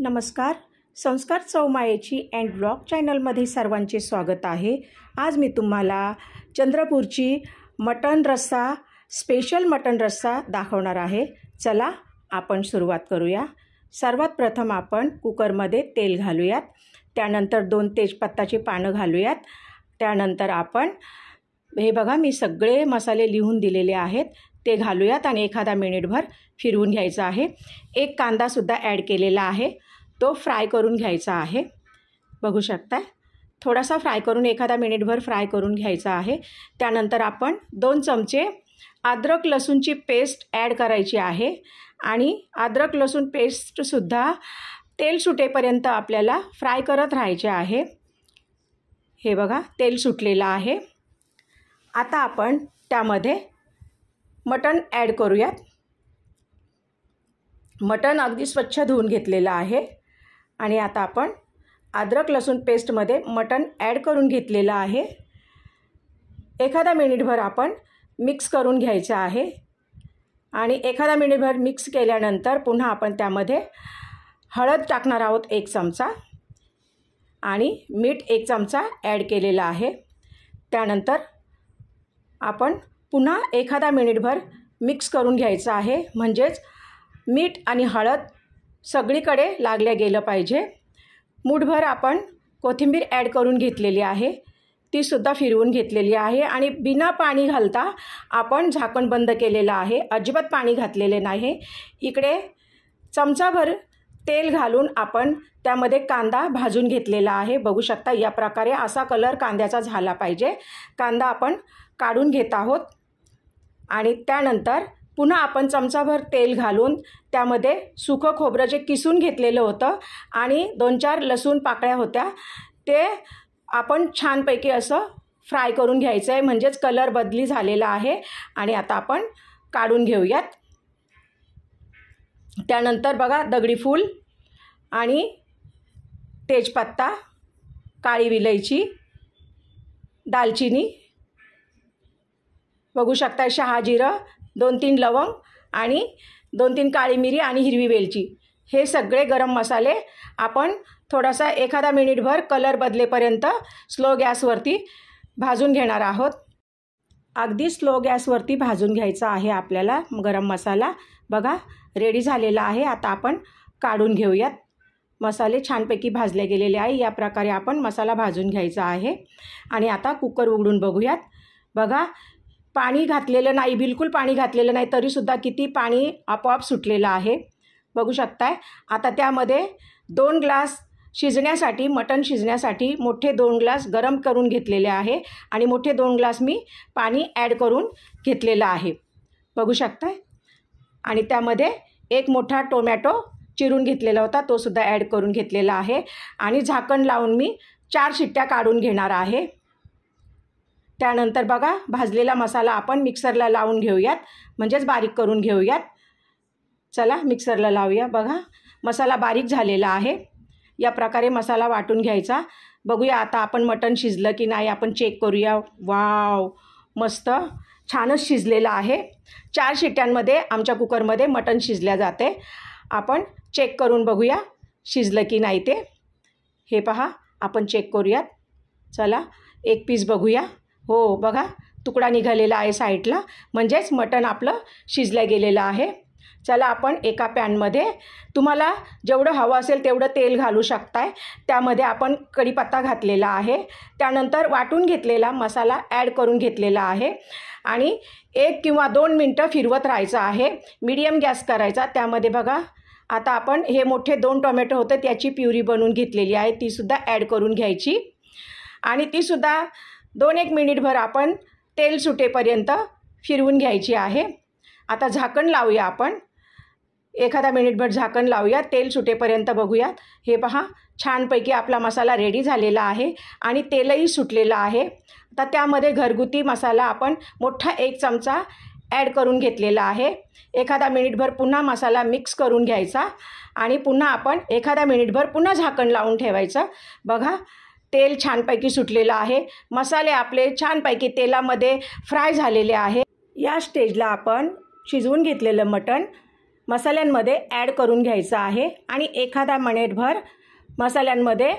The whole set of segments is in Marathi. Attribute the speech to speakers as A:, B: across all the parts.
A: नमस्कार. संस्कार चौमायेची अँड ब्लॉग चॅनलमध्ये सर्वांचे स्वागत आहे. आज मी तुम्हाला चंद्रपूरची मटण रस्सा स्पेशल मटण रस्सा दाखवणार आहे. चला आपण सुरुवात करूया. सर्वात प्रथम आपण कुकरमध्ये तेल घालूयात. त्यानंतर 2 तेजपत्ताची पानं घालूयात. त्यानंतर आपण हे बघा मी सगळे मसाले लिहून दिलेले आहेत ते घालूयात आणि एखादा मिनिटभर फिरवून घ्यायचा आहे. एक कांदासुद्धा ॲड केलेला आहे, तो फ्राय करून घ्यायचा आहे. बघू शकता थोडासा फ्राय करून एखादा मिनिटभर फ्राय करून घ्यायचा आहे. त्यानंतर आपण 2 चमचे अद्रक लसूणची पेस्ट ॲड करायची आहे आणि अद्रक लसूण पेस्टसुद्धा तेल सुटेपर्यंत आपल्याला फ्राय करत राहायचे आहे. हे बघा तेल सुटलेलं आहे. आता आपण त्यामध्ये मटण ॲड करूयात. मटण अगदी स्वच्छ धुवून घेतलेलं आहे आणि आता आपण अद्रक लसूण पेस्टमध्ये मटण ॲड करून घेतलेलं आहे. एखादा मिनिटभर आपण मिक्स करून घ्यायचं आहे आणि एखादा मिनिटभर मिक्स केल्यानंतर पुन्हा आपण त्यामध्ये हळद टाकणार आहोत 1 चमचा आणि मीठ 1 चमचा ॲड केलेला आहे. त्यानंतर आपण पुन्हा एखादा मिनिटभर मिक्स करून घ्यायचं आहे, म्हणजेच मीठ आणि हळद सगळीकडे लागल्या गेलं पाहिजे. मूठभर आपण कोथिंबीर ॲड करून घेतलेली आहे, तीसुद्धा फिरवून घेतलेली आहे आणि बिना पाणी घालता आपण झाकण बंद केलेलं आहे. अजिबात पाणी घातलेले नाही. इकडे चमचाभर तेल घालून आपण त्यामध्ये कांदा भाजून घेतलेला आहे. बघू शकता या प्रकारे असा कलर कांद्याचा झाला पाहिजे. कांदा आपण काढून घेत आहोत आणि त्यानंतर पुन्हा आपण चमचाभर तेल घालून त्यामध्ये सुकं खोबरं जे किसून घेतलेलं होतं आणि 2-4 लसूण पाकळ्या होत्या ते आपण छानपैकी असं फ्राय करून घ्यायचं आहे, म्हणजेच कलर बदली झालेला आहे आणि आता आपण काढून घेऊयात. त्यानंतर बघा दगडी फूल आणि तेजपत्ता, काळी विलायची, दालचिनी, बघू शकता शहाजिरं, 2-3 लवंग आणि 2-3 काळी मिरी आणि हिरवी वेलची, हे सगळे गरम मसाले आपण थोडासा एखादा मिनिटभर कलर बदलेपर्यंत स्लो गॅसवरती भाजून घेणार आहोत. अगदी स्लो गॅसवरती भाजून घ्यायचा आहे आपल्याला गरम मसाला. बघा रेडी झालेला आहे. आता आपण काढून घेऊयात. मसाले छानपैकी भाजले गेलेले आहे. या प्रकारे आपण मसाला भाजून घ्यायचा आहे आणि आता कुकर उघडून बघूयात. बघा पाणी घातलेलं नाही, बिलकुल पाणी घातलेलं नाही, तरीसुद्धा किती पाणी आपोआप सुटलेलं आहे. बघू शकताय. आता त्यामध्ये 2 ग्लास शिजण्यासाठी, मटण शिजण्यासाठी मोठे 2 ग्लास गरम करून घेतलेले आहे आणि मोठे 2 ग्लास मी पाणी ॲड करून घेतलेलं आहे. बघू शकताय. आणि त्यामध्ये 1 मोठा टोमॅटो चिरून घेतलेला होता, तो सुद्धा ॲड करून घेतलेला आहे आणि झाकण लावून मी 4 शिट्ट्या काढून घेणार आहे. त्यानंतर बघा भाजलेला मसाला आपण मिक्सरला लावून घेऊयात, म्हणजेच बारीक करून घेऊयात. चला मिक्सरला लावूया. बघा मसाला बारीक झालेला आहे. या प्रकारे मसाला वाटून घ्यायचा. बघूया आता आपण मटण शिजलं की नाही आपण चेक करूया. वाव, मस्त छानच शिजलेलं आहे. 4 शिट्ट्यांमध्ये आमच्या कुकरमध्ये मटण शिजल्या जाते. आपण चेक करून बघूया शिजलं की नाही ते. हे पहा आपण चेक करूयात. चला एक पीस बघूया. हो बघा तुकडा निघालेला आहे साईडला, म्हणजेच मटण आपलं शिजलं गेलेलं आहे. चला आपण एका पॅनमध्ये तुम्हाला जेवढं हवं असेल तेवढं तेल घालू शकताय. त्यामध्ये आपण कढीपत्ता घातलेला आहे. त्यानंतर वाटून घेतलेला मसाला ॲड करून घेतलेला आहे आणि 1 किंवा 2 मिनटं फिरवत राहायचं आहे. मीडियम गॅस करायचा. त्यामध्ये बघा आता आपण हे मोठे 2 टोमॅटो होते त्याची प्युरी बनवून घेतलेली आहे, तीसुद्धा ॲड करून घ्यायची आणि तीसुद्धा 2-1 मिनिटभर आपण तेल सुटेपर्यंत फिरवून घ्यायची आहे. आता झाकण लावूया. आपण एखादा मिनिटभर झाकण लावूया, तेल सुटेपर्यंत बघूयात. हे पहा छानपैकी आपला मसाला रेडी झालेला आहे आणि तेलही सुटलेलं आहे. आता त्यामध्ये घरगुती मसाला आपण मोठा 1 चमचा ॲड करून घेतलेला आहे. एखादा मिनिटभर पुन्हा मसाला मिक्स करून घ्यायचा आणि पुन्हा आपण एखादा मिनिटभर पुन्हा झाकण लावून ठेवायचं. बघा तेल छानपैकी सुटलेलं आहे. मसाले आपले छानपैकी तेलामध्ये फ्राय झालेले आहे. या स्टेजला आपण शिजवून घेतलेलं मटण मसाल्यांमध्ये ॲड करून घ्यायचं आहे आणि एखादा मिनिटभर मसाल्यांमध्ये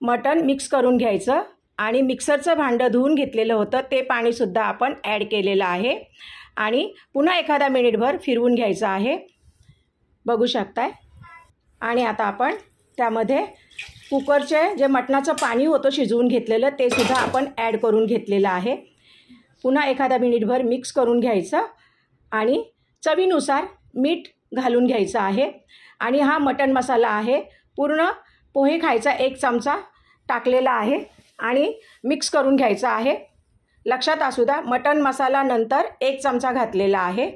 A: मटण मिक्स करून घ्यायचं आणि मिक्सरचं भांडं धुवून घेतलेलं होतं ते पाणीसुद्धा आपण ॲड केलेलं आहे आणि पुन्हा एखादा मिनिटभर फिरवून घ्यायचं आहे, बघू शकताय। आणि आता आपण त्यामध्ये कुकरचे जे मटणाचं पाणी होतं शिजवून घेतलेलं ते सुद्धा आपण ॲड करून घेतलेलं आहे। पुन्हा एखादा मिनिटभर मिक्स करून घ्यायचं आणि चवीनुसार मीठ घालून घ्यायचं आहे आणि हा मटण मसाला आहे पूर्ण पोहे खायचा 1 चमचा टाकलेला आहे आणि मिक्स करून घ्यायचा आहे। लक्षात असू द्या मटण मसाला नंतर 1 चमचा घातलेला आहे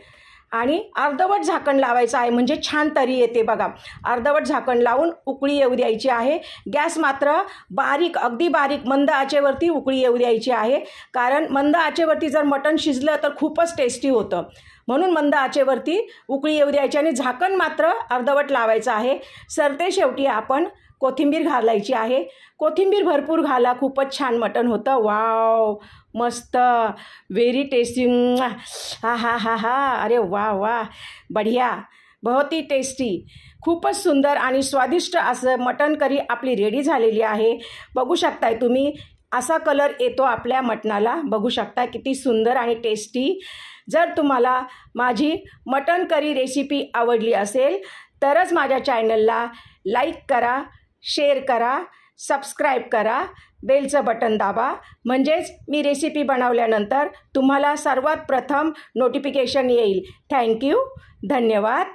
A: आणि अर्धवट झाकण लावायचं आहे म्हणजे छान तरी येते बघा। अर्धवट झाकण लावून उकळी येऊ द्यायची आहे। गॅस मात्र बारीक अगदी बारीक मंद आचेवरती उकळी येऊ द्यायची आहे, कारण मंद आचेवरती जर मटण शिजलं तर खूपच टेस्टी होतं, म्हणून मंद आचेवरती उकळी येऊ द्यायची आणि झाकण मात्र अर्धवट लावायचं आहे। सरते शेवटी आपण कोथिंबीर घालायची आहे। कोथिंबीर भरपूर घाला, खूपच छान मटण होतं। वाव, मस्त, व्हेरी टेस्टी। हा हा हा हा, अरे वा वा, बढ़िया, बहुत ही टेस्टी, खूपच सुंदर आणि स्वादिष्ट असं मटण करी आपली रेडी झालेली आहे। बघू शकताय तुम्ही असा कलर येतो आपल्या मटणाला, बघू शकता किती सुंदर आणि टेस्टी। जर तुम्हाला माझी मटण करी रेसिपी आवडली असेल तरच माझ्या चॅनलला लाईक करा, शेअर करा, सबस्क्राईब करा, बेलचं बटन दाबा, म्हणजेच मी रेसिपी बनवल्यानंतर तुम्हाला सर्वात प्रथम नोटिफिकेशन येईल। थँक्यू, धन्यवाद।